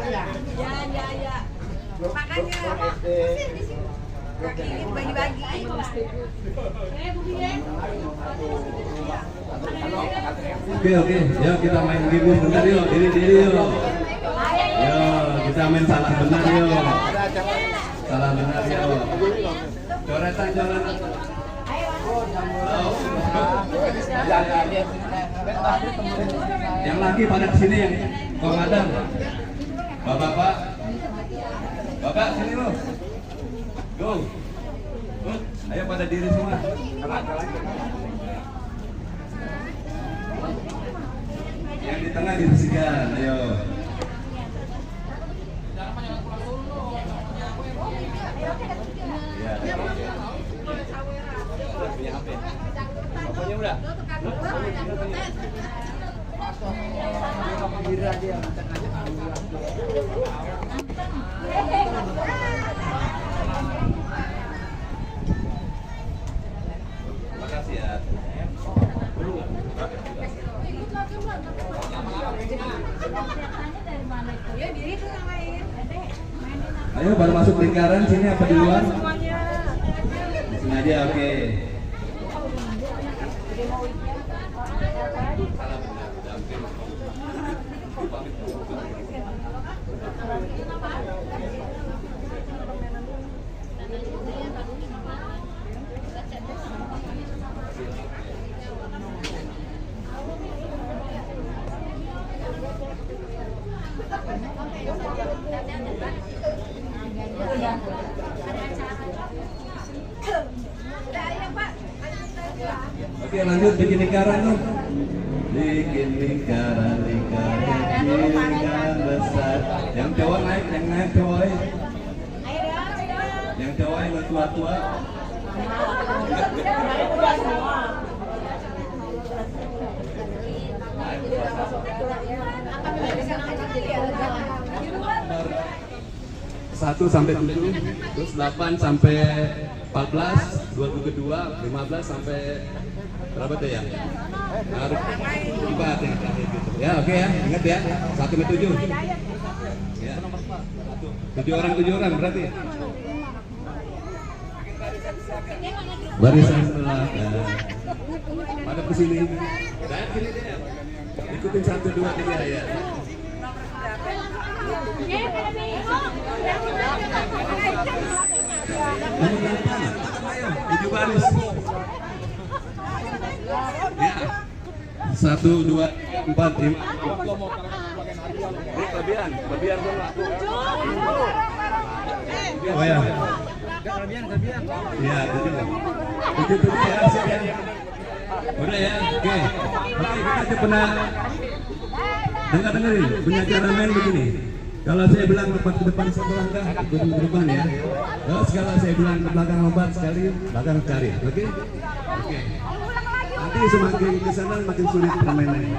Ya. Makanya ingin bagi-bagi. Oke, yuk kita main game bentar yuk, diri yuk. Yuk, kita main salah benar yuk. Salah benar yuk. Coretan. Yang laki pada kesini yang komandan. Bapak sini lo. Go. Ayo pada diri semua. Yang di tengah dibersihkan, ayo. Pokoknya udah. Makasih ya. Ayo baru masuk lingkaran sini apa di luar? Di sini aja, oke. Oke, lanjut bikin lingkaran dong. Bikin lingkaran besar. Yang cowok naik, yang naik cowok. Yang cowok yang tua-tua. Satu sampai 7, terus 8 sampai 14, 2 kedua, 15 sampai berapa tuh ya? Harus ibarat yang terakhir gitu. Ya oke ya, ingat ya, 1 sampai 7. Ya. 7 orang berarti. Barisan belakang. Pada ke sini. Dan sini deh. Ikutin 1, 2, 3 ya. Nomor berapa? Ayo, 7 baris. Ya. 1, 2, 4, 5. Ini kelebihan dong aku. Oh ya. Kelebihan. Iya, 7 ya, siap ya. Udah ya, oke. Oke, kita aja pernah dengerin punya cara main begini. Kalau saya bilang lompat ke depan 1 langkah, ikut ke depan ya. Terus kalau saya bilang ke belakang lompat sekali, belakang sekali. Oke? Oke. Nanti semakin ke sana makin sulit permainannya.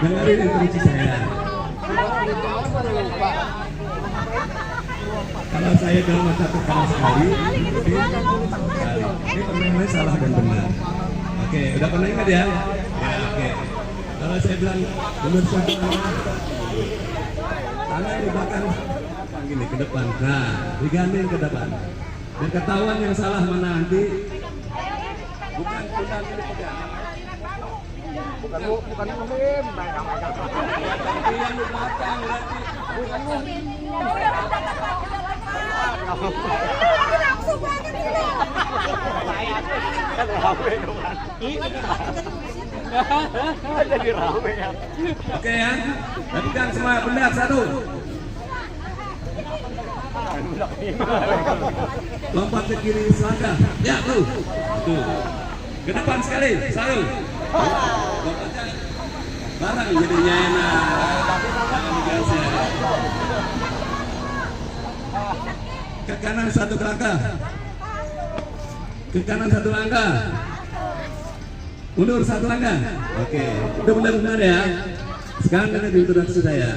Dengerin instruksi saya. Kalau saya dalam satu kali sekali, ini permainannya salah dan benar. Oke, udah pernah ingat ya? Ya, oke. Kalau saya bilang benar satu tangan di belakang gini ke depan, nah digandeng ke depan. Dan ketahuan yang salah mana nanti bukan pundak ini pegang. Bukan muhim, tapi yang di belakang berarti bukan muhim. Jadi rame ya. Oke ya, lakukan semua benar 1. Lompat ke kiri selangkah. Ya tuh. Ke depan sekali, 1. Lompatnya bareng jadinya enak. Ke kanan 1 langkah. Ke kanan 1 langkah. Mundur 1 langkah. Oke, itu benar-benar ya. Sekarang dengan introduksi saya.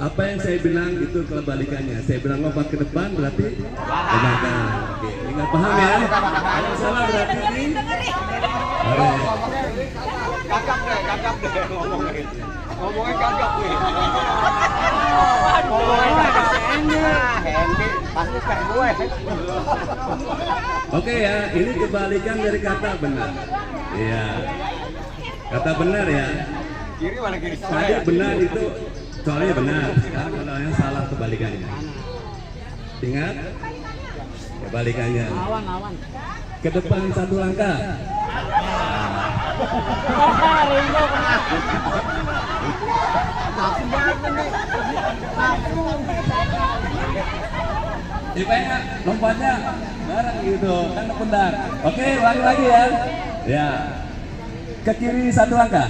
Apa yang saya bilang itu kebalikannya. Saya bilang lompat ke depan berarti ke belakang. Oke, ingat paham ya? Yang salah berarti ini. Gagap deh ngomongin. Ngomongin gagap nih. Ngomongin gagap. Hendy, pasti kayak gue. Oke ya, ini kebalikan dari kata benar. Iya. Kata benar ya. Kiri mana kiri? Tadi benar itu soalnya benar. Sekarang kalau yang salah kebalikannya. Ingat? Kebalikannya. Ke depan 1 langkah. Tipenya lompatnya bareng gitu kan pundak. Oke, ulangi lagi ya. Ya. Ke kiri 1 langkah.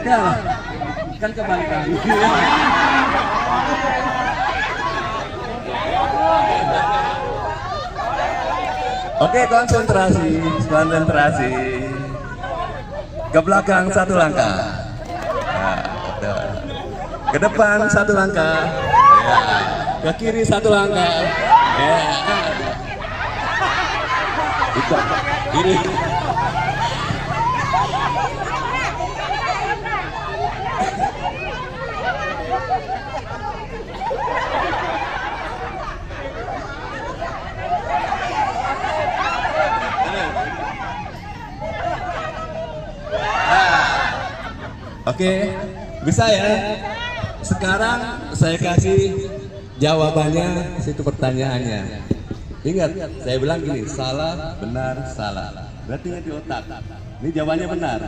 Enggak, kan kebalikan. Oke, konsentrasi. Ke belakang 1 langkah. Ke depan 1 langkah. Ya. Ke kiri 1 langkah. Ya. Kiri. Oke, bisa ya? Sekarang saya kasih jawabannya situ pertanyaannya. Ingat, saya bilang gini, salah, benar, salah. Berarti ingat di otak. Ini jawabannya benar.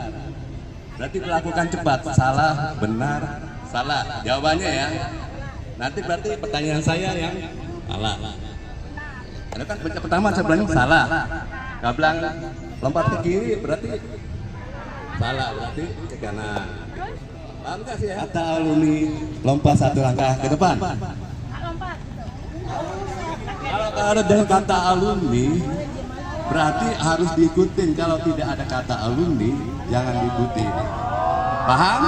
Berarti lakukan cepat. Salah, benar, salah. Jawabannya ya. Nanti berarti pertanyaan saya yang salah. Karena kan pertama saya bilang salah. Nggak bilang lompat ke kiri berarti salah, berarti ke kanan. Paham nggak sih ya? Kata alumni lompat satu langkah ke depan. Kalau ada dengan kata alumni berarti harus diikutin. Kalau tidak ada kata alumni jangan diikuti. Paham?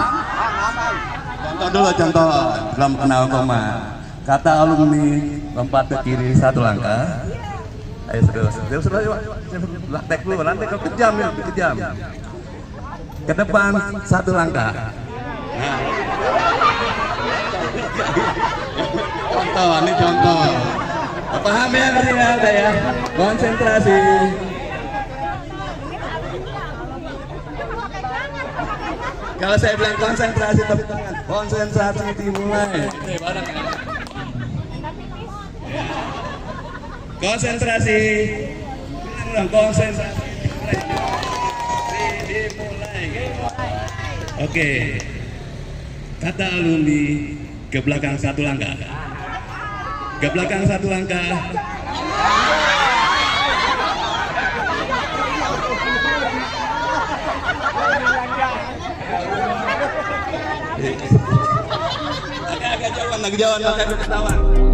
Contoh dulu, contoh belum kenal koma. Kata alumni lompat ke kiri satu langkah. Ayo sudah praktek dulu, nanti kalau kejam ya, kejam. Ke depan satu langkah. Nah. Contoh, ini contoh. Paham ya, ngerti ya, udah ya. Konsentrasi. Kalau saya bilang konsentrasi, tapi tangan. Konsentrasi dimulai. Bareng ya. Konsentrasi. Konsentrasi dimulai. Oke. Kata alumni ke belakang satu langkah. Ke belakang satu langkah. Agak jauhan, lagi ketahuan.